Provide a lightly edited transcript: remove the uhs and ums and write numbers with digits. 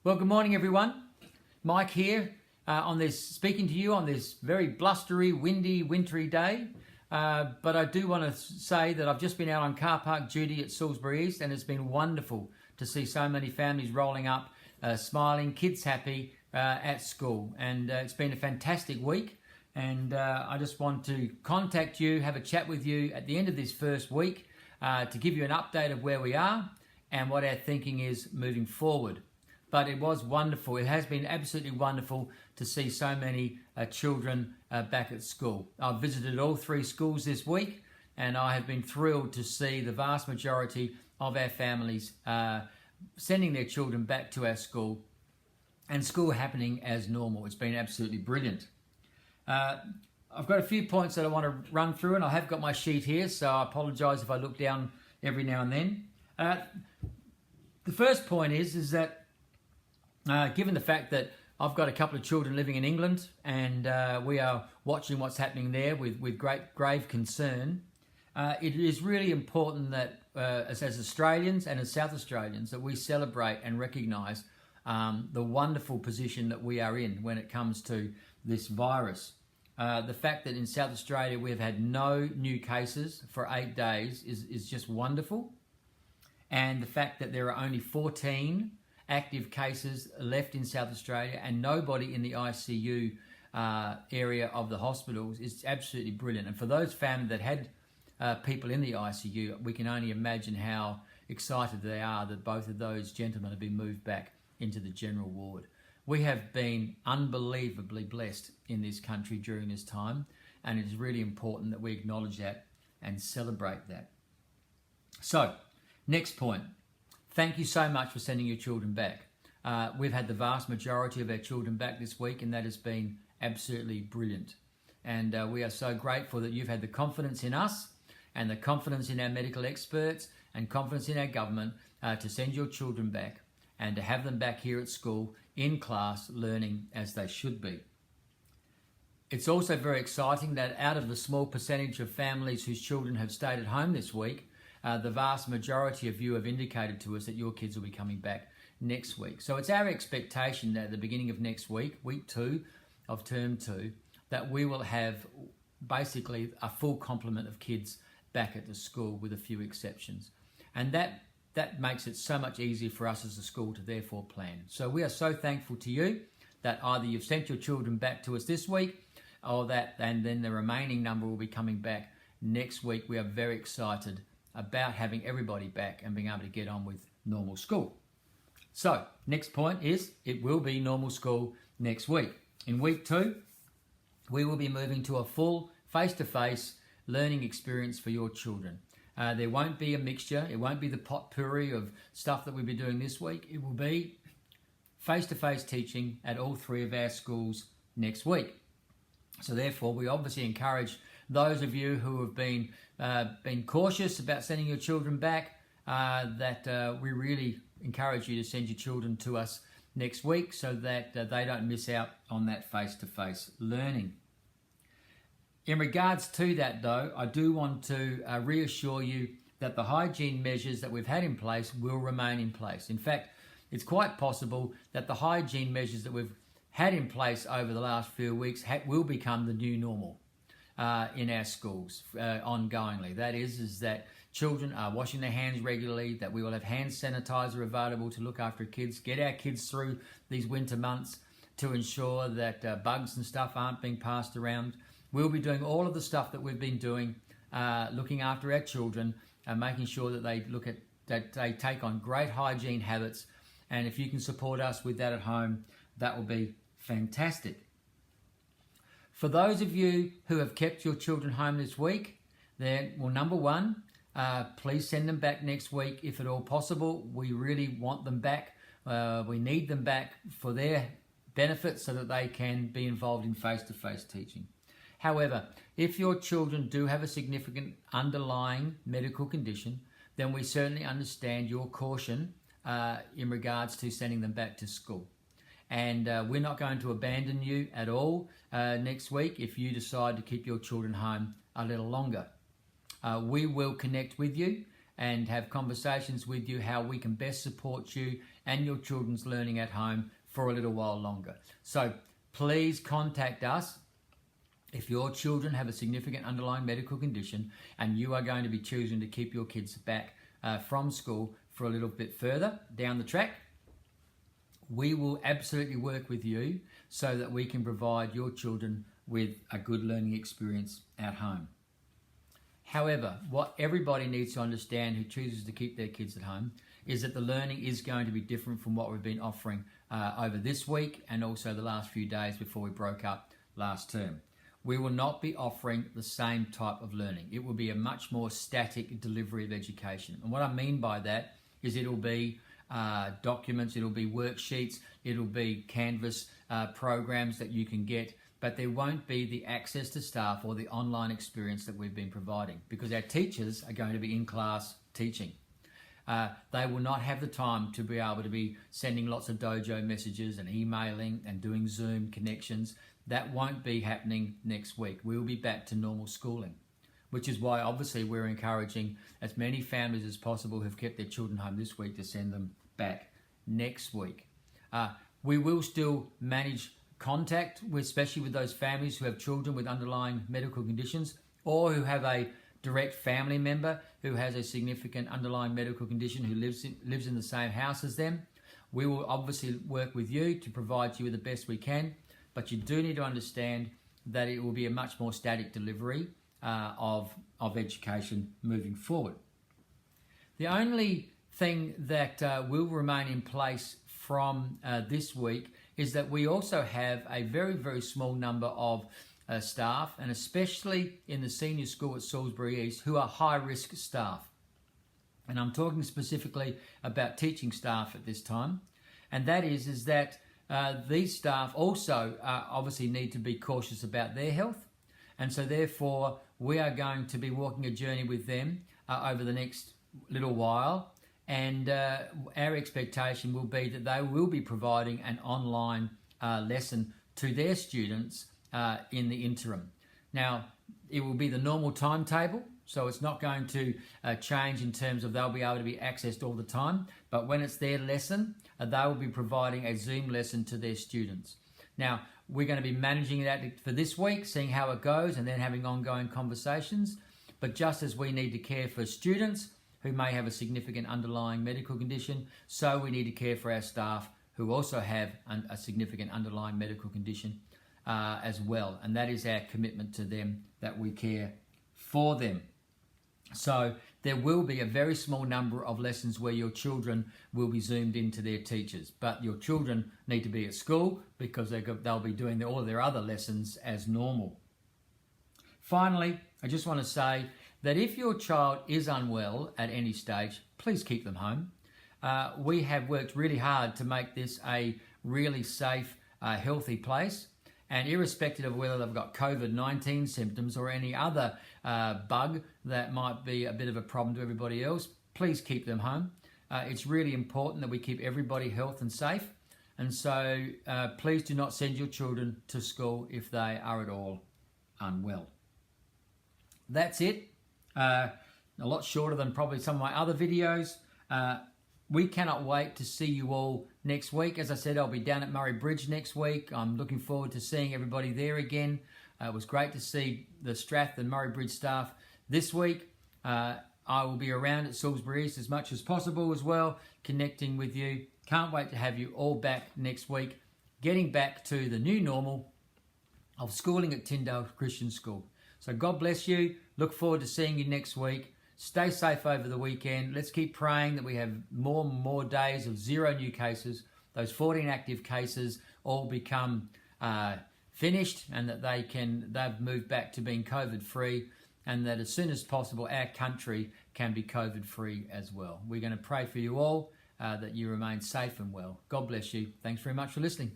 Well, good morning, everyone. Mike here speaking to you on this very blustery, windy, wintry day. But I do want to say that I've just been out on car park duty at Salisbury East, and it's been wonderful to see so many families rolling up, smiling, kids happy at school. And it's been a fantastic week. And I just want to contact you, have a chat with you at the end of this first week to give you an update of where we are and what our thinking is moving forward. But it was wonderful. It has been absolutely wonderful to see so many children back at school. I've visited all 3 schools this week, and I have been thrilled to see the vast majority of our families sending their children back to our school and school happening as normal. It's been absolutely brilliant. I've got a few points that I want to run through, and I have got my sheet here, so I apologise if I look down every now and then. The first point is that given the fact that I've got a couple of children living in England, and we are watching what's happening there with great grave concern, it is really important that as Australians and as South Australians that we celebrate and recognise the wonderful position that we are in when it comes to this virus. The fact that in South Australia we've had no new cases for 8 days is just wonderful. And the fact that there are only 14 active cases left in South Australia and nobody in the ICU area of the hospitals is absolutely brilliant. And for those families that had people in the ICU, we can only imagine how excited they are that both of those gentlemen have been moved back into the general ward. We have been unbelievably blessed in this country during this time, and it is really important that we acknowledge that and celebrate that. So, next point. Thank you so much for sending your children back. We've had the vast majority of our children back this week, and that has been absolutely brilliant. And we are so grateful that you've had the confidence in us and the confidence in our medical experts and confidence in our government to send your children back and to have them back here at school in class learning as they should be. It's also very exciting that out of the small percentage of families whose children have stayed at home this week, the vast majority of you have indicated to us that your kids will be coming back next week. So it's our expectation that at the beginning of next week, week 2 of term 2, that we will have basically a full complement of kids back at the school with a few exceptions. And that makes it so much easier for us as a school to therefore plan. So we are so thankful to you that either you've sent your children back to us this week or that, and then the remaining number will be coming back next week. We are very excited about having everybody back and being able to get on with normal school. So, next point is it will be normal school next week. In week 2, we will be moving to a full face-to-face learning experience for your children. There won't be a mixture. It won't be the potpourri of stuff that we'll be doing this week. It will be face-to-face teaching at all 3 of our schools next week. So therefore, we obviously encourage those of you who have been cautious about sending your children back, that we really encourage you to send your children to us next week so that they don't miss out on that face-to-face learning. In regards to that though, I do want to reassure you that the hygiene measures that we've had in place will remain in place. In fact, it's quite possible that the hygiene measures that we've had in place over the last few weeks will become the new normal in our schools ongoingly. That is that children are washing their hands regularly, that we will have hand sanitizer available to look after kids, get our kids through these winter months to ensure that bugs and stuff aren't being passed around. We'll be doing all of the stuff that we've been doing, looking after our children and making sure that they take on great hygiene habits. And if you can support us with that at home, that will be fantastic. For those of you who have kept your children home this week, then, well, number 1, please send them back next week if at all possible. We really want them back. We need them back for their benefit so that they can be involved in face-to-face teaching. However, if your children do have a significant underlying medical condition, then we certainly understand your caution in regards to sending them back to school. And we're not going to abandon you at all next week if you decide to keep your children home a little longer. We will connect with you and have conversations with you how we can best support you and your children's learning at home for a little while longer. So please contact us if your children have a significant underlying medical condition and you are going to be choosing to keep your kids back from school for a little bit further down the track. We will absolutely work with you so that we can provide your children with a good learning experience at home. However, what everybody needs to understand who chooses to keep their kids at home is that the learning is going to be different from what we've been offering over this week and also the last few days before we broke up last term. We will not be offering the same type of learning. It will be a much more static delivery of education. And what I mean by that is it'll be documents, it'll be worksheets, it'll be Canvas programs that you can get, but there won't be the access to staff or the online experience that we've been providing because our teachers are going to be in class teaching. They will not have the time to be able to be sending lots of dojo messages and emailing and doing Zoom connections. That won't be happening next week. We'll be back to normal schooling, which is why obviously we're encouraging as many families as possible who've kept their children home this week to send them back next week. We will still manage contact, especially with those families who have children with underlying medical conditions or who have a direct family member who has a significant underlying medical condition who lives in the same house as them. We will obviously work with you to provide you with the best we can, but you do need to understand that it will be a much more static delivery of education moving forward. The only thing that will remain in place from this week is that we also have a very, very small number of staff, and especially in the senior school at Salisbury East, who are high-risk staff. And I'm talking specifically about teaching staff at this time. And that is that these staff also obviously need to be cautious about their health. And so therefore, we are going to be walking a journey with them over the next little while. And our expectation will be that they will be providing an online lesson to their students in the interim. Now, it will be the normal timetable, so it's not going to change in terms of they'll be able to be accessed all the time, but when it's their lesson, they will be providing a Zoom lesson to their students. Now, we're going to be managing that for this week, seeing how it goes, and then having ongoing conversations. But just as we need to care for students who may have a significant underlying medical condition, so we need to care for our staff who also have a significant underlying medical condition as well. And that is our commitment to them, that we care for them. So there will be a very small number of lessons where your children will be zoomed into their teachers, but your children need to be at school because they'll be doing all of their other lessons as normal. Finally, I just want to say that if your child is unwell at any stage, please keep them home. We have worked really hard to make this a really safe, healthy place. And irrespective of whether they've got COVID-19 symptoms or any other bug that might be a bit of a problem to everybody else, please keep them home. It's really important that we keep everybody healthy and safe. And so please do not send your children to school if they are at all unwell. That's it. A lot shorter than probably some of my other videos. We cannot wait to see you all next week. As I said, I'll be down at Murray Bridge next week. I'm looking forward to seeing everybody there again. It was great to see the Strath and Murray Bridge staff this week. I will be around at Salisbury East as much as possible as well, connecting with you. Can't wait to have you all back next week, getting back to the new normal of schooling at Tyndale Christian School. So God bless you. Look forward to seeing you next week. Stay safe over the weekend. Let's keep praying that we have more and more days of 0 new cases. Those 14 active cases all become finished, and that they've moved back to being COVID-free, and that as soon as possible our country can be COVID-free as well. We're going to pray for you all that you remain safe and well. God bless you. Thanks very much for listening.